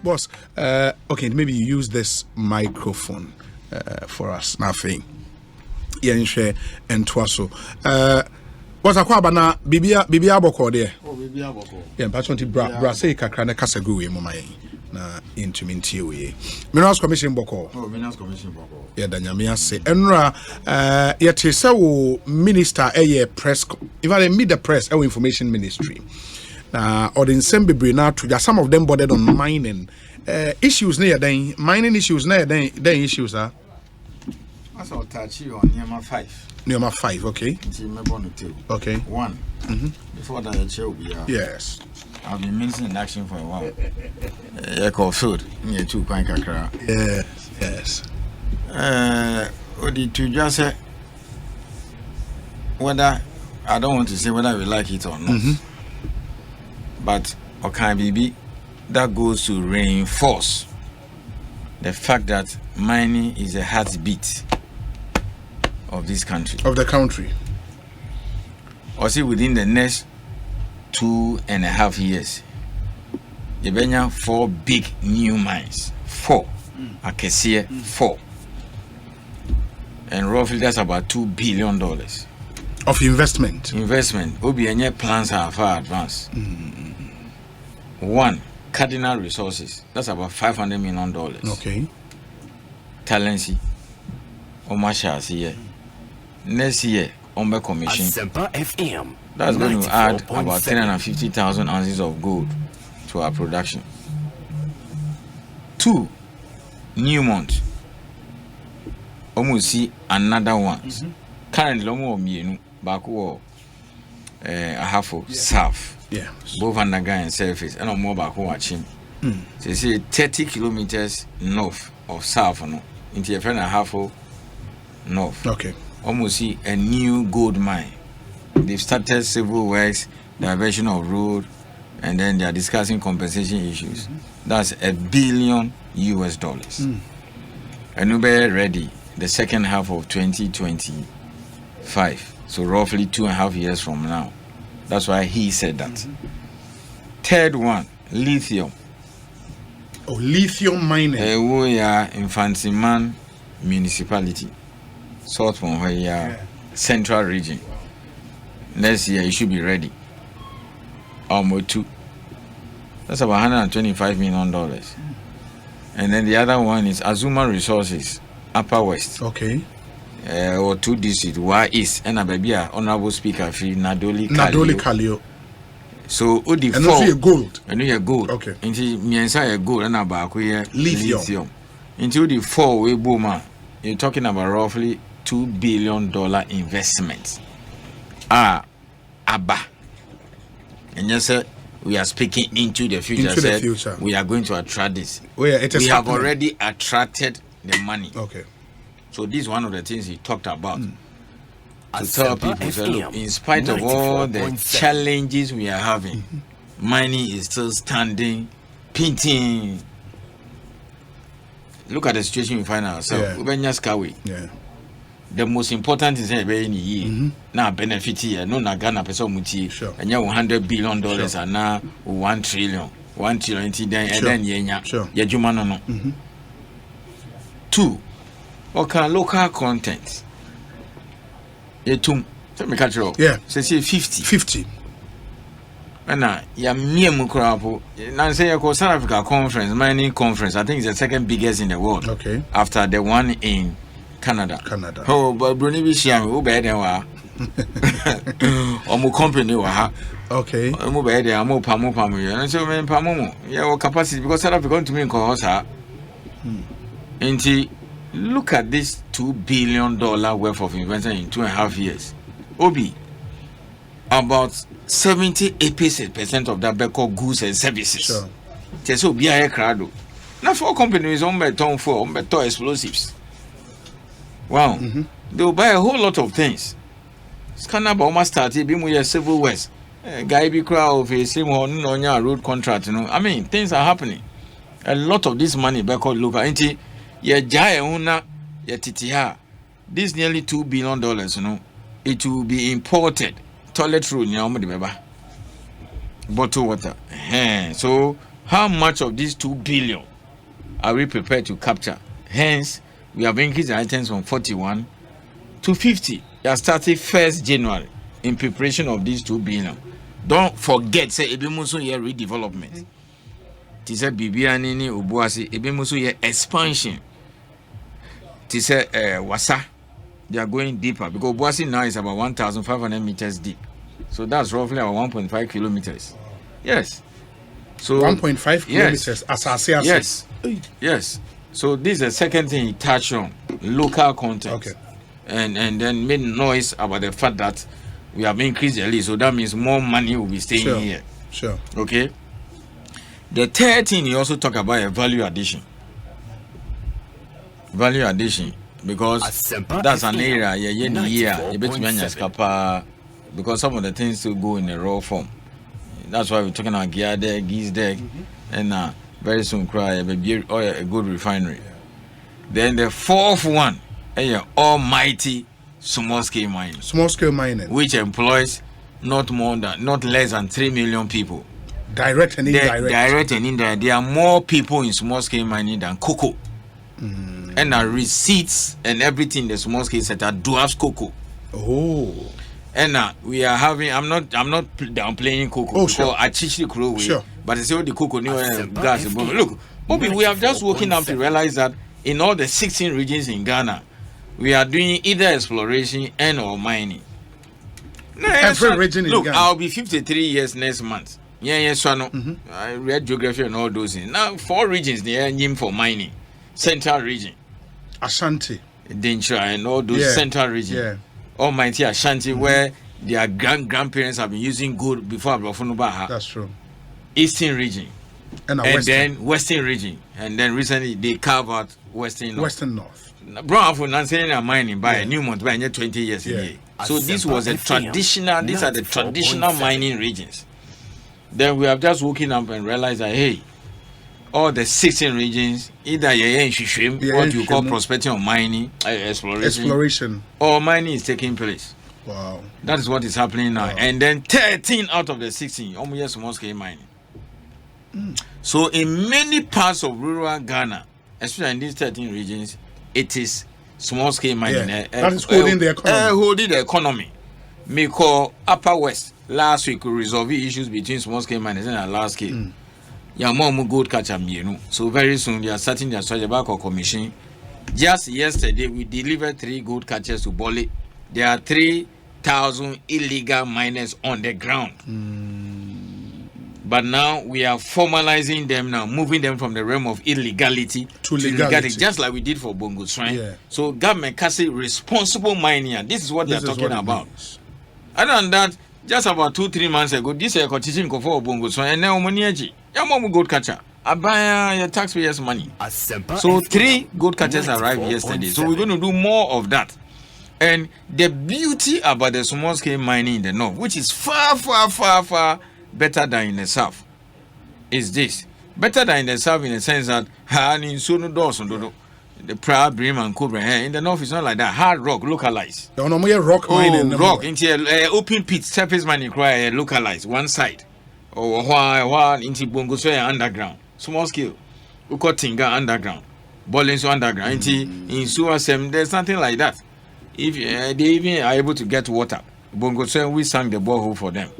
Boss, okay, maybe you use this microphone for us. Nothing. Yeah, share and twaso. What's a quabana? Bibia boko there. Oh, Bibia boko. Yeah, Patronti bra say kakrana kasagu mama na intiminti we. Minerals Commission boko. Oh, Minerals Commission boko. Yeah, danyamia say. Enra, yet say wo minister press. If I meet the press, information ministry. Or the same be now to some of them bothered on mining issues near then mining issues near then issues are. That's all touchy on Yama 5. Number 5, okay. Okay. 1. Before that, chair will be. Yes. I've been missing in action for a while. Echo food. Near 2 pint kakra. Yes. What did you just say? Whether I don't want to say whether we like it or not. But Okan that goes to reinforce the fact that mining is a heartbeat of this country. Of the country. Or see within the next 2.5 years, you bring 4 big new mines. 4. Akesia 4. And roughly that's about $2 billion. Of investment. Obi and plans are far advanced. 1. Cardinal resources. That's about $500 million. Okay. Talency. Omasha here. Next year, Ombe Commission. Asempa FM. That's going to add about 350,000 ounces of gold to our production. 2. Newmont. Almost see another one. Currently, Lomo Baku a half of south. Yeah. Both underground and surface. And more back watching. So you see 30 kilometers north of south into a friend and a half of north. Okay. Almost see a new gold mine. They've started civil works, diversion of road, and then they are discussing compensation issues. That's $1 billion. And we'll be ready the second half of 2025. So roughly 2.5 years from now. That's why he said that. Third one, lithium. Oh, lithium mining. We are in Fansiman municipality. South from where central region. Next year, it should be ready. Almost 2. That's about $125 million. And then the other one is Azuma Resources, Upper West. Okay. Or 2 district, why is and a baby honorable speaker free Nadoli Kalio. So Odi and also gold. And you gold. Okay. Into Miensa gold and about lithium. Into the 4 way boomer, you're talking about roughly $2 billion investment. Abba. And yes, sir, we are speaking into the future. Into the future. We are going to attract this. We have already attracted the money. Okay. So this is one of the things he talked about. To tell people, say, look, in spite of all the challenges we are having, mining is still standing, painting. Look at the situation we find ourselves. Yeah. The most important is now benefit here. No Nagana person muti. And you $100 billion and now 1 trillion. 1 trillion and then yenya. 2. Okay, local content. Let me catch you. Yeah. Say 50. And ya Mukrapo. Now say South Africa conference, mining conference. I think it's the second biggest in the world. Okay. After the one in Canada. Oh, but Bruni Bisham, who better than wa. Omu company wa. Okay. Omu better, Amu Pamu. And so men Pamu. Yeah, capacity because South Africa going to me in Kohosa. Look at this $2 billion worth of investment in 2.5 years. Obi, about 78% of that be called goods and services. Sure. So be a crowd. Now, 4 companies on beton explosives. Wow. They will buy a whole lot of things. Scanner Boma started being with civil works. Guy be crowd of a same on your road contract. I mean, things are happening. A lot of this money be called local. This nearly $2 billion, it will be imported. Toilet roll, bottled water. So how much of these 2 billion are we prepared to capture? Hence, we have increased the items from 41 to 50. They are starting 1st January in preparation of these 2 billion. Don't forget, say, Ebimuso ye redevelopment. Tise Bibianini Ubuasi, Ebimuso ye expansion. Tise Wasa. They are going deeper because Ubuasi now is about 1,500 meters deep. So that's roughly about 1.5 kilometers. Yes. So 1.5 kilometers. Yes. Yes. So this is the second thing he touched on, local content. Okay. And then made noise about the fact that we have increased the list. So that means more money will be staying here. Sure. Okay. The third thing he also talked about a value addition. Value addition. Because Asempa that's an area because some of the things still go in a raw form. That's why we're talking about gear deck, geese deck, and very soon cry a good refinery. Then the fourth one, almighty small scale mining. Small scale mining, which employs not less than 3 million people. Direct and indirect. Direct and indirect. There are more people in small scale mining than cocoa. And receipts and everything the small scale sector dwarfs cocoa. Oh. And we are having. I'm not downplaying cocoa. Oh, sure. I teach the crow. Sure. But it's all the cocoa new gas. Look, Bobby, we have just woken up to realize that in all the 16 regions in Ghana, we are doing either exploration and or mining. Every region in Ghana. Look, I'll be 53 years next month. I read geography and all those things. Now 4 regions they are named for mining. Central region, Ashanti, Dentra, and all those central region. Yeah. Almighty Ashanti, where their grandparents have been using gold before Abrofunubaha. That's true. Eastern region, and then Western region, and then recently they carved out Western North. Western North. Brown for Nansen mining by a new month by 20 years a year. So this was a traditional. These are the traditional mining regions. Then we have just woken up and realized that all the 16 regions, either what you call prospecting or mining, exploration, or mining is taking place. Wow. That is what is happening now. Wow. And then 13 out of the 16, almost small scale mining. So in many parts of rural Ghana, especially in these 13 regions, it is small scale mining. That is holding the economy. Holding the economy. Me call Upper West last week we resolve issues between small scale miners and large scale. Yamomu gold catcher, so very soon they are starting their strategy back or commission. Just yesterday we delivered 3 gold catchers to Bole. There are 3,000 illegal miners on the ground. But now we are formalizing them now, moving them from the realm of illegality to legality, just like we did for Bongo Shrine. Yeah. So government can say responsible mining. This is what they are talking about. Other than that, just about 2-3 months ago, this is a competition for Bongo Shrine, and now Moniaji. Yamomu gold catcher. I buy your taxpayers' money. So 3 gold catchers arrived yesterday. So we're going to do more of that. And the beauty about the small scale mining in the north, which is far, far, far, far better than in the south, is this. Better than in the south in the sense that the Proud, Brim, and Cobra in the north is not like that. Hard rock, localized. Rock mining. Rock. Into open pit, surface mining, localized. One side. Or why into Bongo underground. Small scale. Ukotinga underground. Bolinso underground. In Suasem, there's nothing like that. If they even are able to get water, Bongo we sang the borehole for them.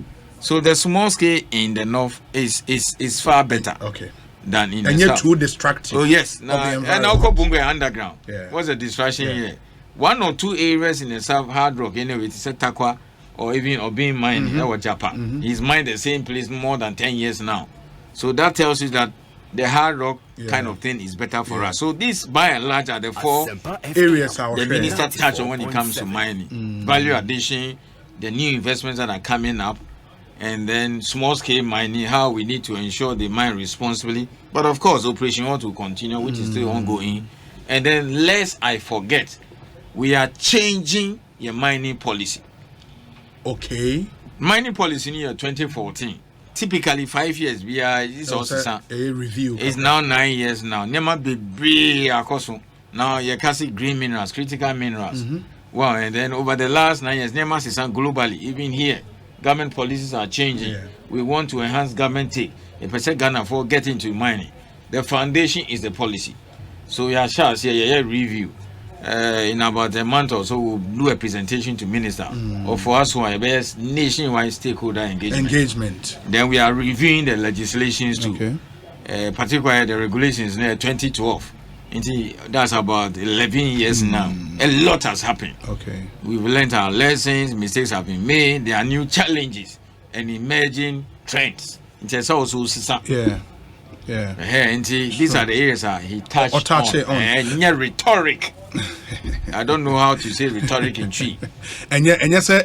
So the small scale in the north is far better. Okay. Than in and the south. And yet too destructive. Oh yes. And now Bongo underground. Yeah. What's the distraction here? 1 or 2 areas in the south hard rock anyway. It's a Takwa. Or being mined in Japan. He's mined the same place more than 10 years now. So that tells you that the hard rock kind of thing is better for us. So these by and large are the 4 areas the minister touched on when it comes to mining. Value addition, the new investments that are coming up, and then small scale mining, how we need to ensure they mine responsibly. But of course, operation want to continue, which is still ongoing. And then lest I forget, we are changing your mining policy. Okay. Mining policy in year 2014. Typically 5 years. We are a review. It's now 9 years now. Nema be now you can see green minerals, critical minerals. Well, and then over the last 9 years, Nema is globally, even here, government policies are changing. Yeah. We want to enhance government take. A percent Ghana for get into mining. The foundation is the policy. So we shall see a review. In about a month or so, we'll do a presentation to minister. Or for us, who are best nationwide stakeholder engagement. Then we are reviewing the legislations too. Okay. Particularly the regulations near 2012. That's about 11 years now. A lot has happened. Okay. We've learned our lessons, mistakes have been made, there are new challenges and emerging trends. It's also these are the areas he touched on. And rhetoric. I don't know how to say rhetoric in Chi. And yes, say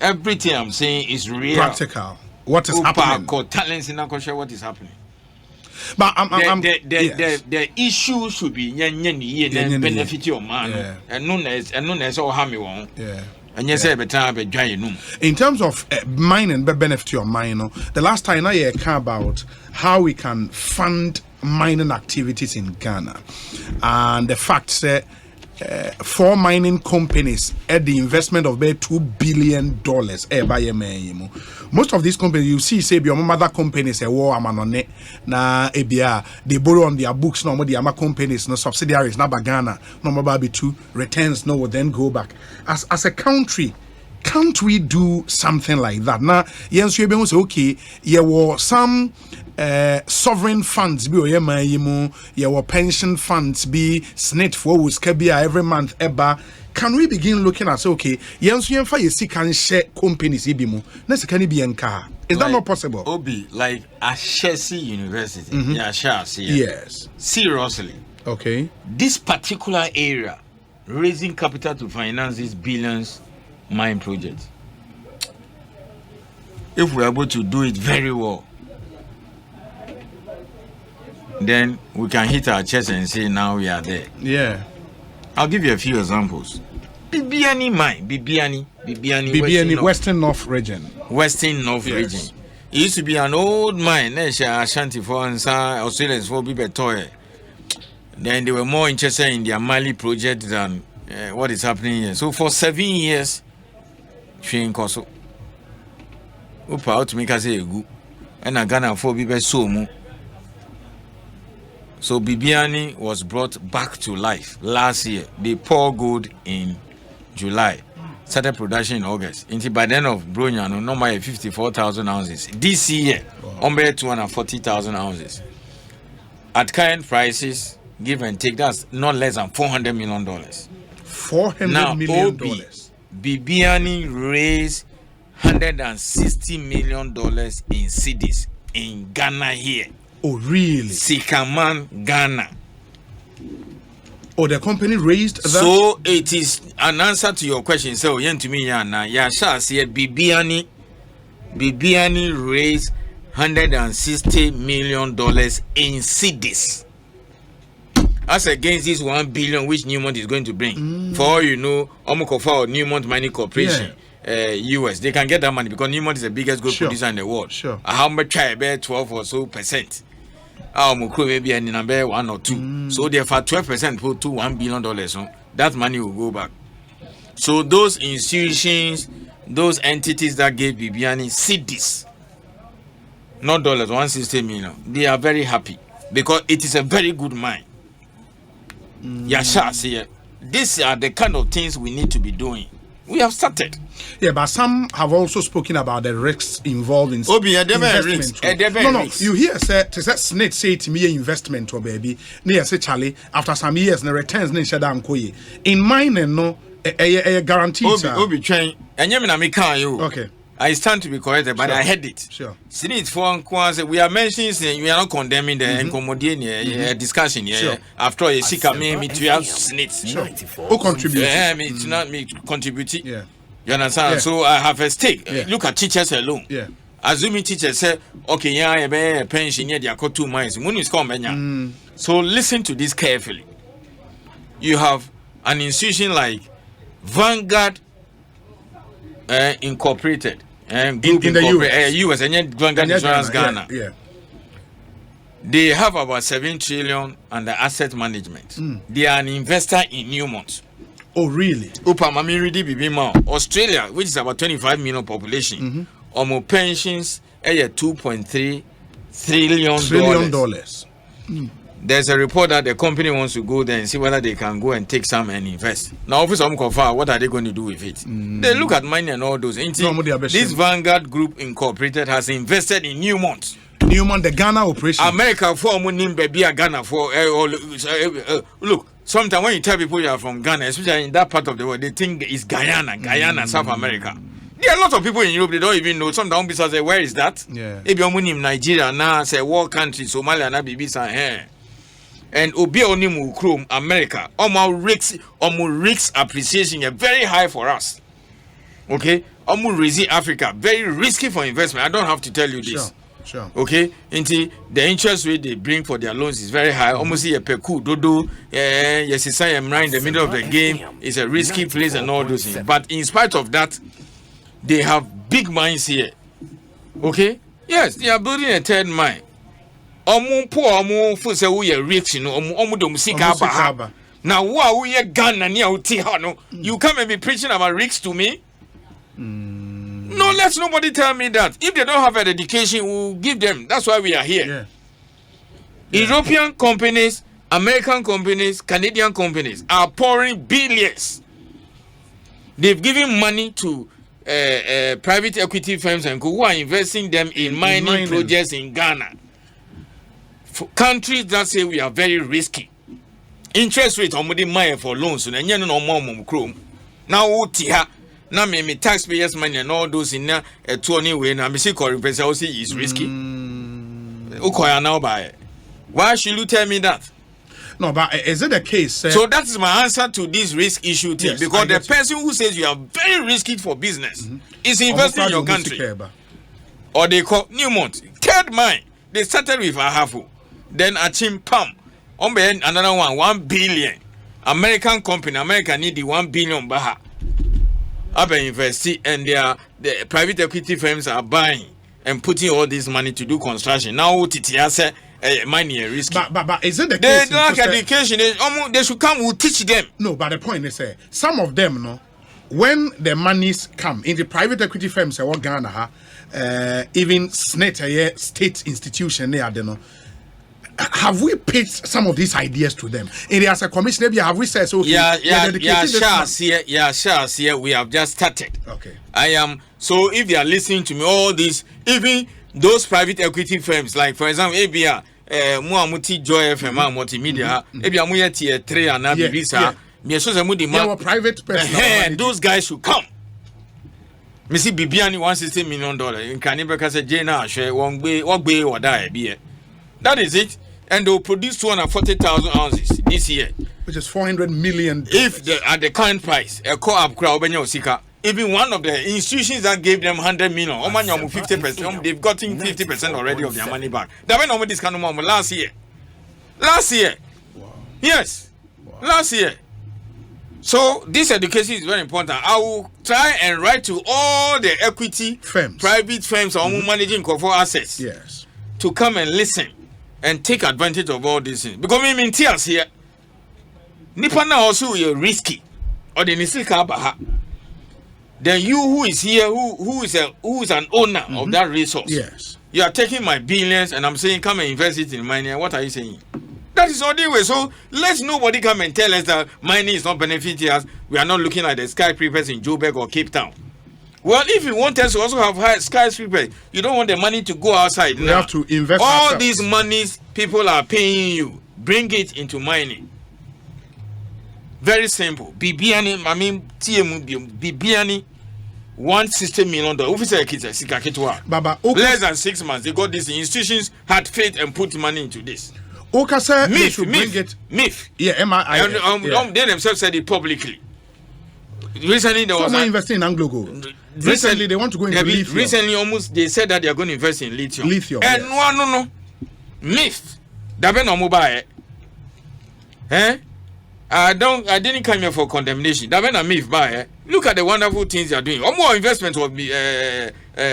everything I'm saying is real. Practical. What is happening? Talents in what is happening. But the issue should be benefit your man and known as all harm you want. And yes, in terms of mining, benefit your mine. The last time I heard about how we can fund mining activities in Ghana, and the fact that 4 mining companies at the investment of about $2 billion. Most of these companies you see say your mother companies war amanone na ebia they borrow on their books no more the ama companies no subsidiaries na Ghana no more be two returns no will then go back as a country. Can't we do something like that? Now, yes, you be say okay, there were some sovereign funds be your pension funds be snit for Wuskabia every month eba. Can we begin looking at okay, yes, you can share companies ibimu. Next can be enka. Is that not possible? Obi, like Ashesi University. Yes. Seriously. Okay. This particular area, raising capital to finance these billions mine project. If we're able to do it very well, then we can hit our chest and say now we are there. Yeah. I'll give you a few examples. Bibiani mine, Bibiani Western North region. Western North region. It used to be an old mine. Ashanti for Australians for Bibetoy. Then they were more interested in their Mali project than what is happening here. So for 7 years, Train Koso. Upa out to make us say good. And I Ghana for Bibe Somu. So Bibiani was brought back to life last year. They poured gold in July. Started production in August. Until by the end of Bronyano, normally 54,000 ounces. This year, only 240,000 ounces. At current prices, give and take, that's not less than $400 million. $400 million. Bibiani raised $160 million in cedis in Ghana here. Oh, really? Sikaman, Ghana. Oh, the company raised that? So it is an answer to your question. So, to me, Yasha said Bibiani raised $160 million in cedis. As against this 1 billion which Newmont is going to bring. For all you know, Omokofa or Newmont Mining Corporation, US, they can get that money because Newmont is the biggest gold producer in the world. How much try about 12 or so percent? Maybe in number 1 or 2. So therefore 12% put to $1 billion. So that money will go back. So those institutions, those entities that gave Bibiani cedis, not dollars, 160 million, they are very happy because it is a very good mine. Yasha, see, these are the kind of things we need to be doing. We have started. Yeah, but some have also spoken about the risks involved in investment. No, you hear say Snake say to me investment or baby. Near say Charlie after some years the returns ne shada ankoye. In mining no a guaranteed. Obi train. Okay. I stand to be corrected, but I heard it. Sure. We are mentioning, we are not condemning the incommodation discussion here. Sure. After all, you see, me to have snits. Sure. Who contribute? It's not me contributing. Yeah. You understand? Yeah. So I have a stake. Yeah. Look at teachers alone. Yeah. Assuming teachers say, okay, yeah, I have a pension, yeah, they are called 2 mines. So listen to this carefully. You have an institution like Vanguard Incorporated. In the US and Vanguard Insurance Ghana. Yeah. They have about 7 trillion under asset management. They are an investor in Newmont. Oh, really? Upa mami ready bibi ma. Australia, which is about 25 million population, omo pensions 2.3 trillion dollars. There's a report that the company wants to go there and see whether they can go and take some and invest. Now, if some confirm, what are they going to do with it? They look at money and all those. This Vanguard Group Incorporated has invested in Newmont. Newmont, the Ghana operation. America for money, baby, Ghana for. Look, sometimes when you tell people you are from Ghana, especially in that part of the world, they think it's Guyana, South America. There are a lot of people in Europe, they don't even know. Sometimes people say, where is that? Yeah. If you're in Nigeria, now, say, war country, Somalia, now, baby, say, and Obi Onimu Chrome, America, almost risks appreciation is very high for us. Okay? Almost risky Africa, very risky for investment. I don't have to tell you this. Sure. Okay? Until the interest rate they bring for their loans is very high. Almost a peku, dodo, yes, it's in the middle of the game. It's a risky place and all those things. But in spite of that, they have big mines here. Okay? Yes, they are building a third mine. For say we are rich, you know, now we are Ghana you come and be preaching about rich to me. No, let nobody tell me that. If they don't have an education, we'll give them. That's why we are here. European companies, American companies, Canadian companies are pouring billions. They've given money to private equity firms and who are investing them in mining projects in Ghana. Countries that say we are very risky. Interest rate on the money for loans and you know more chrome. Now now me taxpayers money and all those in there 20 way now me see correct is risky. Ukoya now buy. Why should you tell me that? No, but is it the case? So that is my answer to this risk issue thing. Yes, because the person who says you are very risky for business is investing in your country. Or they call Newmont. Third mine. They started with Ahafu. Then Asempa. Another 1 billion. American company. America need the 1 billion baha. I've invested and the private equity firms are buying and putting all this money to do construction. Now TTS money is risky. But is it the case? They don't have education. They should come. We'll teach them. No, but the point is, some of them, no, when the monies come in the private equity firms, what Ghana, even state institution, they are there, no. Have we pitched some of these ideas to them? And as a commissioner, have we said so? Yeah, sure. We have just started. Okay. So if they are listening to me, all these, even those private equity firms, like for example, ABA, Muamuti Joy FM, Multimedia, ABA Muyati 3 and Abisa, private person. Those guys should come. Missy Bibiani $160 million. In Canibaka said, Jena, share one way or die. That is it. And they'll produce 240,000 ounces this year, which is $400 million. If at the current price, a co-op crowd, even one of the institutions that gave them 100 million, 50%, they've gotten 50% already of their money back. That went over this kind of moment last year. Wow. Yes. Wow. Last year. So this education is very important. I will try and write to all the equity firms, private firms, or managing for assets, yes, to come and listen and take advantage of all these things. Because me mean tears here. Nipana also you're risky. Or the Nisika Baha. Then you who is here, who is an owner of that resource. Yes. You are taking my billions and I'm saying come and invest it in mining. What are you saying? That is all the way. So let nobody come and tell us that mining is not benefiting us. We are not looking at the skyscrapers in Joburg or Cape Town. Well, if you want us to also have high skyscrapers, you don't want the money to go outside. We have to invest. All ourselves. These monies people are paying you, bring it into mining. Very simple. Bibiani, I mean, Bibiani, $160 million. Baba, less than 6 months, they got these institutions had faith and put money into this. Myth. Yeah, they themselves said it publicly. Recently, there was investing in Anglo-Gold. Recently, they want to go into lithium. Recently, almost they said that they are going to invest in lithium. And yes. No. Myth. Dabe no mobile. I didn't come here for condemnation. Dabe na myth by. Look at the wonderful things they are doing. Or more investment will be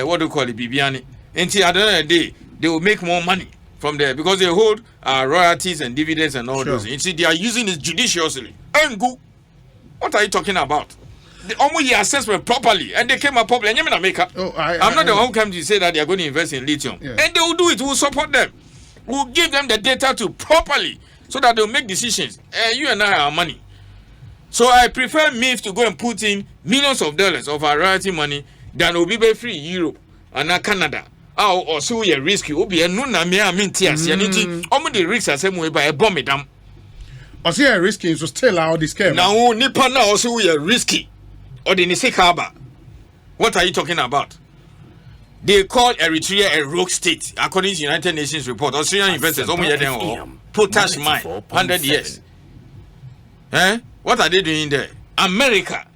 what do you call it, Bibiani. Until at the end of the day, they will make more money from there because they hold royalties and dividends and all those. You see, they are using it judiciously. And go. What are you talking about? The almost assessment properly, and they came up properly. And I'm not the one who came to say that they are going to invest in lithium, and they will do it. We'll support them. We'll give them the data to properly so that they'll make decisions. You and I are money, so I prefer MIF to go and put in millions of dollars of our royalty money than will be free Europe and now Canada. Or so we are risky. Will be a no na me tears. Almost the risks are same way by a bomb it down. Or say a risky so still out this game. Now Nippon now also we are risky. Or the Nisekaba. What are you talking about? They call Eritrea a rogue state, according to United Nations report. Australian investors, potash mine, 100 years. What are they doing there? America.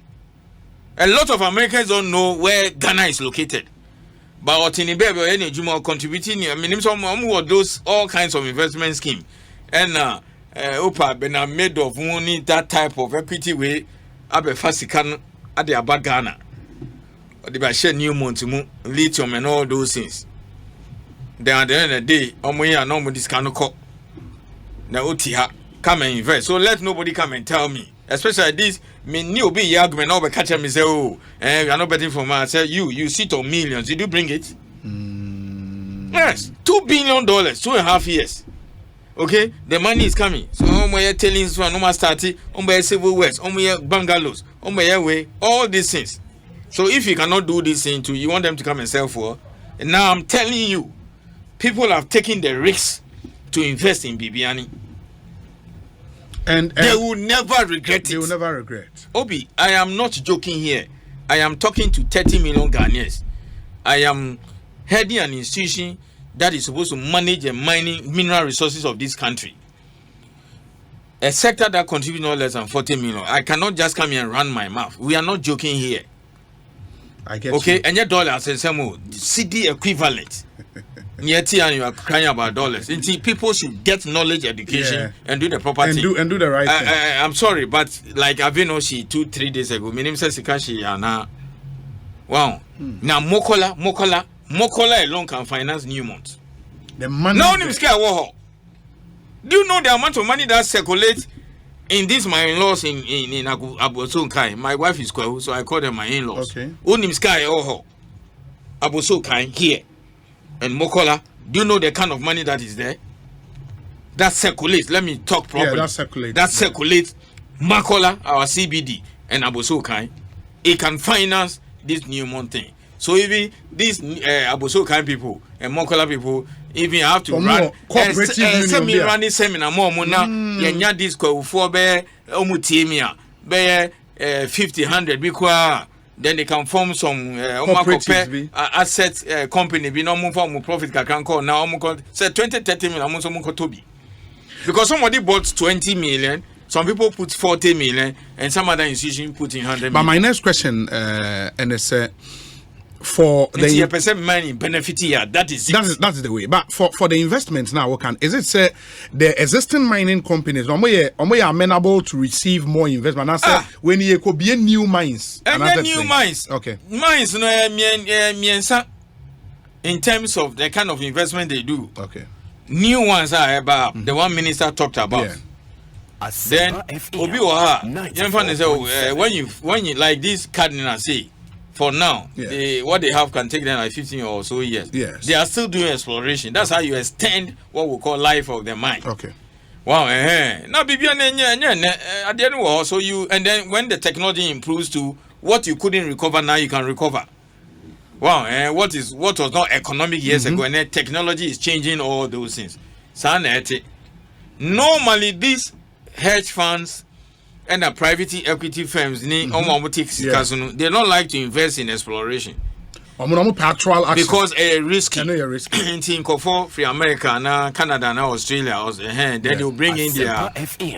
A lot of Americans don't know where Ghana is located. But Otinibe contributing, I mean, some of those all kinds of investment scheme. And Opa been made of only that type of equity way. Abe Fasikan at the Abba Ghana. Or the share new Montimu, lithium and all those things. Then at the end of the day, Omoya no more this kind of cop. Now Otiha come and invest. So let nobody come and tell me. Especially this me new be argument over catch me say, oh, we are not betting for me. I say you sit on millions. Did you bring it? Yes, $2 billion, 2.5 years. Okay, the money is coming. So we're telling us no more starting, civil west, bungalows, way, all these things. So if you cannot do this thing too, you want them to come and sell for. And now I'm telling you, people have taken the risk to invest in Bibiani. And they will never regret it. They will never regret. Obi, I am not joking here. I am talking to 30 million Ghanaians. I am heading an institution that is supposed to manage the mining mineral resources of this country. A sector that contributes no less than 40 million. I cannot just come here and run my mouth. We are not joking here. I get okay, you. And your dollars and some CD equivalent. Yet you are crying about dollars. And see, people should get knowledge, education, and do the proper thing. And do the right thing. I'm sorry, but like Avino, she 2-3 days ago, my name says Sikashi Yana. Wow. Now Mokola alone can finance Newmont. The money. No one is scared. Do you know the amount of money that circulates in these my in-laws in Abosunkai? My wife is Kwahu, so I call them my in-laws. Okay. Unim Sky Abosunkai here. And Mokola, do you know the kind of money that is there? That circulates. Let me talk properly. Yeah, that circulates. That circulates. Makola, our CBD, and Abosokai, it can finance this Newmont thing. So even these Abosokai people and Mokola people, even have to run semi-running seminar more now. Yanya this for be omutimia be 50-100 because. Then they can form some asset company. Be no more form profit can call now. Say 20-30 million. Because somebody bought 20 million, some people put 40 million, and some other institution put in 100 million. But my next question, and it's for the percent money benefit here. That is it. That is the way. But for the investments now, what can is it say the existing mining companies are amenable to receive more investment? I say when you could be new mines and new mines. Okay, mines no in terms of the kind of investment they do. Okay, new ones are about the one minister talked about. Yeah. Then Obi Waha, when you like this cardinal say. For now, what they have can take them like 15 or so years. Yes. They are still doing exploration. That's how you extend what we call life of the mine. Okay. Wow. Now, at the end of so you and then when the technology improves to what you couldn't recover now you can recover. Wow. What was not economic years ago and then technology is changing all those things. Normally these hedge funds and the private equity firms they don't like to invest in exploration because risky. In for America, Canada, and Australia, then they'll bring in their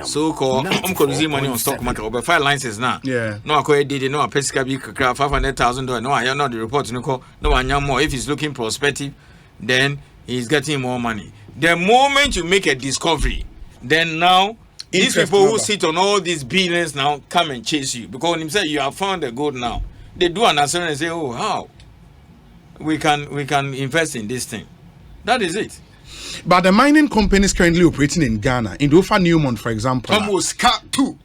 so-called money on stock market over 5 licenses now. No, I did no Pesca $500,000. No, I know the report. No, I know more. If he's looking prospective, then he's getting more money. The moment you make a discovery, then now. These people who sit on all these billions now come and chase you because when he say you have found the gold now, they do an assessment and say, "Oh, how we can invest in this thing." That is it. But the mining companies currently operating in Ghana, in Newmont, for example, almost cut too.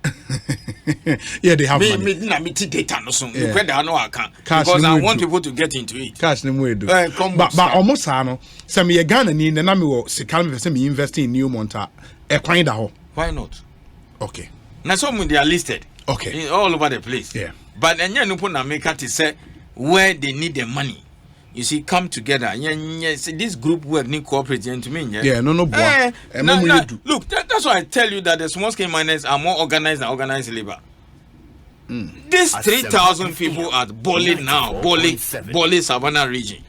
Yeah, they have money. Me data no so. I know I can. Cash Because I no want do. people to get into it. Cash no more do. But almost no. Some ye Ghana ni na me wo sika me say me invest in new monta. E kwan da ho. Why not? Okay. Now some they are listed. Okay. All over the place. Yeah. But enya no put na make to say where they need the money. You see, come together. See, this group work need cooperate to me. Yeah, no boy. Look, that's why I tell you that the small scale miners are more organized than organized labor. These 3,000 people at Boli now, Boli Savannah region.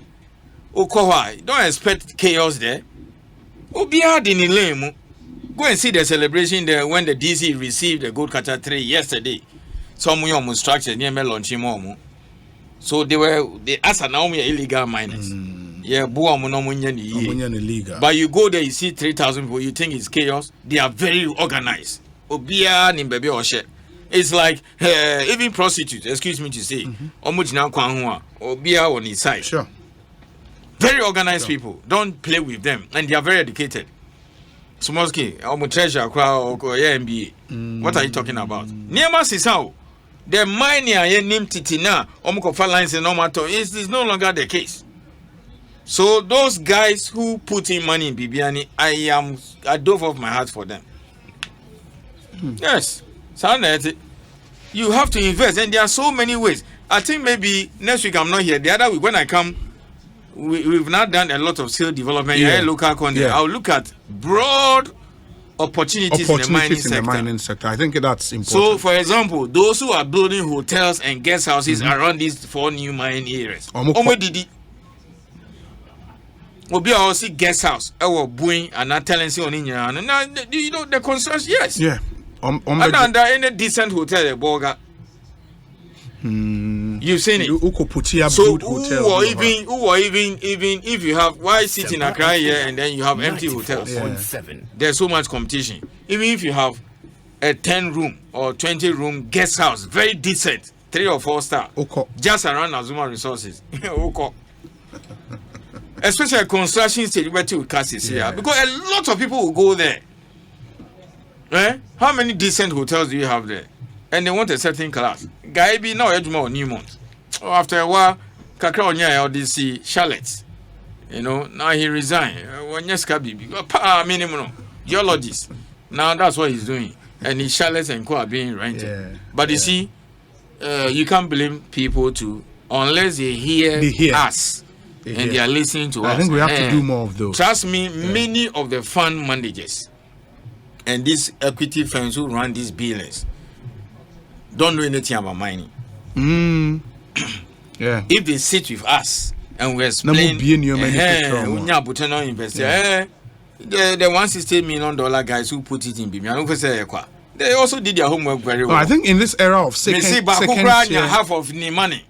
Okowa, don't expect chaos there. Obiya dinilemu. Go and see the celebration there when the DC received the Gold Catcher 3 yesterday. Some young structure near Melonchimo. So they asked Naomi illegal miners. Yeah, but you go there, you see 3,000 people, you think it's chaos. They are very organized. Obiya ni baby oshe. It's like even prostitutes, excuse me to say, Obiya on his side. Sure. Very organized people. Don't play with them. And they are very educated. Smoski, treasure MBA. What are you talking about? Niema Sisao. The mining name Titina, Omukofa lines and Omato is no longer the case. So those guys who put in money in Bibiani, I dove off my heart for them. Yes. You have to invest, and there are so many ways. I think maybe next week I'm not here. The other week when I come, we've not done a lot of skill development. Local content. I'll look at broad opportunities in the mining sector. I think that's important. So, for example, those who are building hotels and guest houses around these 4 new mining areas. Obi also guest house. Buing and not telling you on now, you know the construction. Yes. Yeah. And under any decent hotel, Boga. You've seen it. So, or even if you have why sit in Accra here and then you have empty hotels. There's so much competition. Even if you have a 10-room or 20-room guest house, very decent, 3 or 4 star, just around Azuma Resources. Especially construction stage where to cases here, because a lot of people will go there. How many decent hotels do you have there? And they want a certain class. Guy be now Edmore or Newmont. After a while, Kakra Onya or DC Charlotte. You know, now he resigned. Minimum geologist. Now that's what he's doing. And his Charlotte and Co are being rented. Yeah. But you see, you can't blame people unless they hear us. And they are listening to us. I think we have to do more of those. Trust me, many of the fund managers and these equity firms who run these billers don't know anything about mining. If they sit with us and we explain, the $160 million guys who put it in Bimian, they also did their homework very well. I think in this era of second half of the money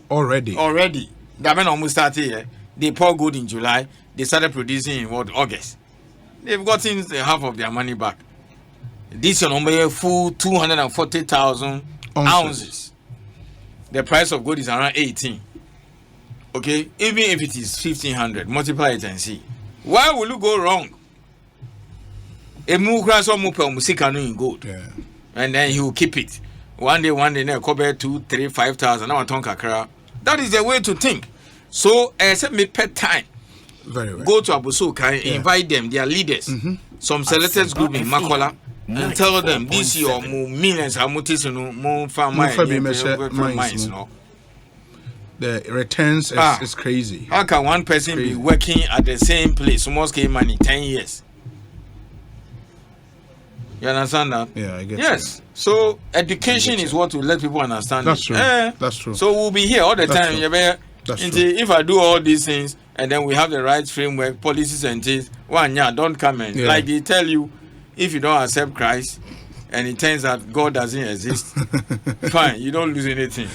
already. That when almost started here, they pour gold in July. They started producing in August. They've gotten half of their money back. This year, full 240,000 ounces. The price of gold is around 18. Okay, even if it is 1,500, multiply it and see. Why will you go wrong? A mukras or mupa musikanu in gold, and then he will keep it. One day, now cover 2, 3, 5,000. Now I talk Accra. That is the way to think. So, except me per time. Very well. Go to Abusuka, invite them, their leaders, some selected group in Makola, and tell them this year millions are more mines. The returns is crazy. How can one person be working at the same place, almost came money 10 years? You understand that? Yeah, I get Yes. So education is what will let people understand. That's true. That's true. So we'll be here all the time. If I do all these things and then we have the right framework, policies and things, don't come in. Like they tell you, if you don't accept Christ and it turns out God doesn't exist, fine, you don't lose anything.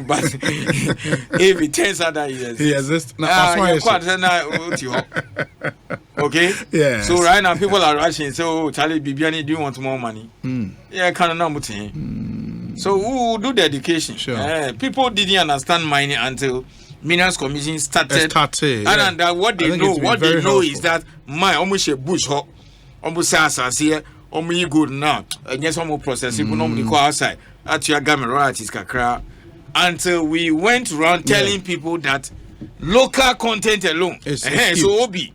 But if it turns out that he exists, okay? Yeah. So right now people are rushing. So Charlie Bibiani, do you want more money? Yeah, So we will do the education. Sure. People didn't understand mining until Minerals Commission started. And what they know is that my almost a bush hop, almost here, omu good now. And yes, omu process people normally go outside. At your government royalties kakra. Until we went around telling people that local content alone. So Obi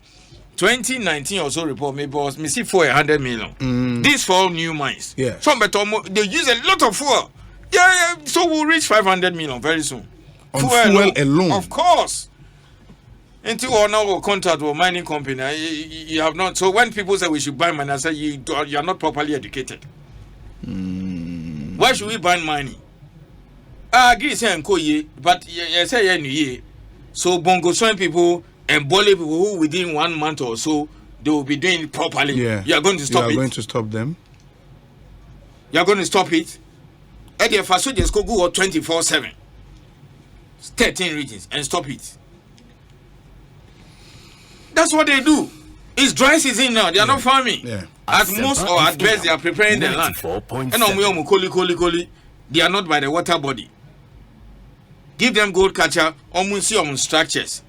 2019 or so report maybe was me see for 100 million. This for all new mines. Yeah. Some better they use a lot of fuel. Yeah, so we'll reach 500 million very soon. On fuel alone. Of course. Until or now contract with mining company, you have not. So when people say we should buy mining, I say you are not properly educated. Why should we buy mining? I agree, say Nkoye, but you say yeah. So Bongo Soin people and Bole people who within 1 month or so they will be doing it properly. Yeah. You are going to stop it. You are going to stop them. You are going to stop it. At the first just go 24/7. 13 regions and stop it. That's what they do. It's dry season now. They are not farming. Yeah. At most or at best, they are preparing the land. And on Koli, they are not by the water body. Give them gold catcher, almost structures.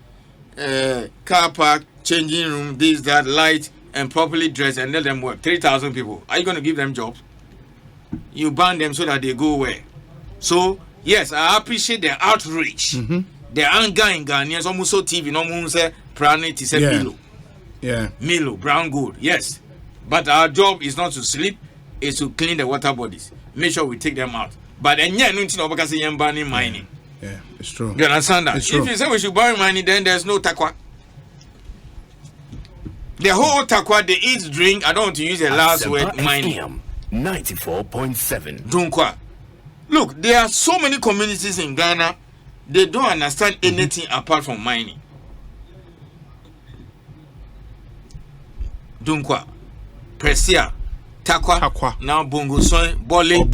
Car park, changing room, this, that, light, and properly dressed and let them work. 3,000 people. Are you going to give them jobs? You ban them so that they go where? So, yes, I appreciate their outreach. The anger in Ghanaians, almost so TV, no one say, Prane, say Milo. Yeah. Milo, brown gold, yes. But our job is not to sleep, it's to clean the water bodies. Make sure we take them out. But then, yeah, no, because you're banning mining. Yeah, it's true. You understand that? It's true. If you say we should ban mining, then there's no takwa. The whole takwa, they eat, drink, I don't want to use the last word, mining. 94.7. Dunkwa. Look, there are so many communities in Ghana, they don't understand anything apart from mining. Dunkwa, Presia, Takwa, now Bongo Soin, Bole,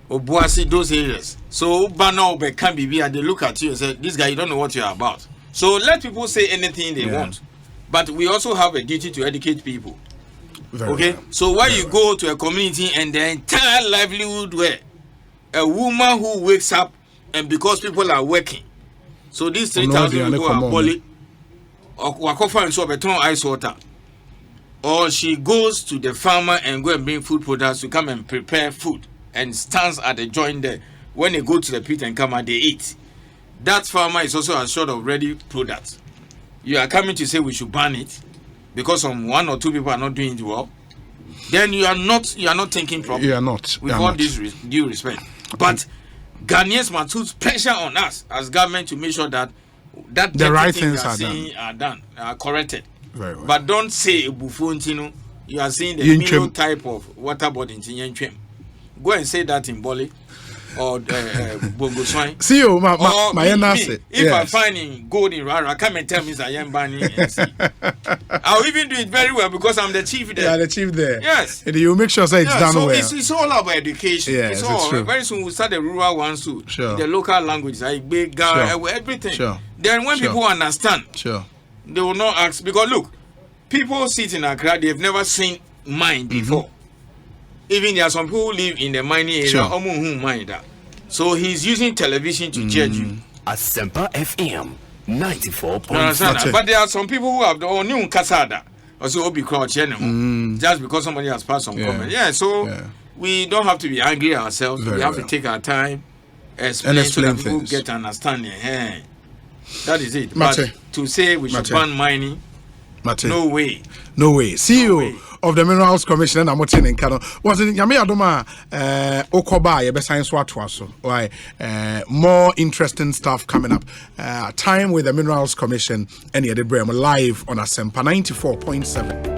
Obuasi, those areas. So, Bana can be and they look at you and say, this guy, you don't know what you're about. So, let people say anything they want. But we also have a duty to educate people. Okay? Well. So, when you go to a community and the entire livelihood where a woman who wakes up and because people are working, so these 3,000 people are Bole, or Wakofa and so beton ice water. Or she goes to the farmer and go and bring food products to come and prepare food and stands at the joint there. When they go to the pit and come out, they eat. That farmer is also assured of ready products. You are coming to say we should ban it because some 1 or 2 people are not doing it well. Then you are not thinking properly. You are not. With all this due respect. But Ghanaians must put pressure on us as government to make sure that the right things are corrected. Very well. But don't say Bufontino. You are saying the Milo type of water body in Yenchem. Go and say that in Bole or Bongo Swine. See you, my if I find in gold in Rara, come and tell me that I am banning and see. I'll even do it very well because I'm the chief there. Yeah, the chief there. Yes. And you make sure it's done so well. It's all about education. Yes, it's true. Very soon we'll start the rural ones too. Sure. The local languages, like big everything. Sure. Then when people understand, they will not ask. Because look, people sit in Accra, they've never seen mine before. Even there are some people who live in the mining area. So he's using television to judge you. Asempa FM 94.7. But there are some people who have the new Kasada. Also, Obi Crouch, just because somebody has passed some comment. We don't have to be angry ourselves. We have to take our time, explain so that people get understanding. That is it. But to say we should ban mining, no way. CEO of the Minerals Commission and Amotin in Kano was in Yamiadoma Okoba, a science watwaso. Why more interesting stuff coming up. Time with the Minerals Commission and the Bream live on Asempa 94.7.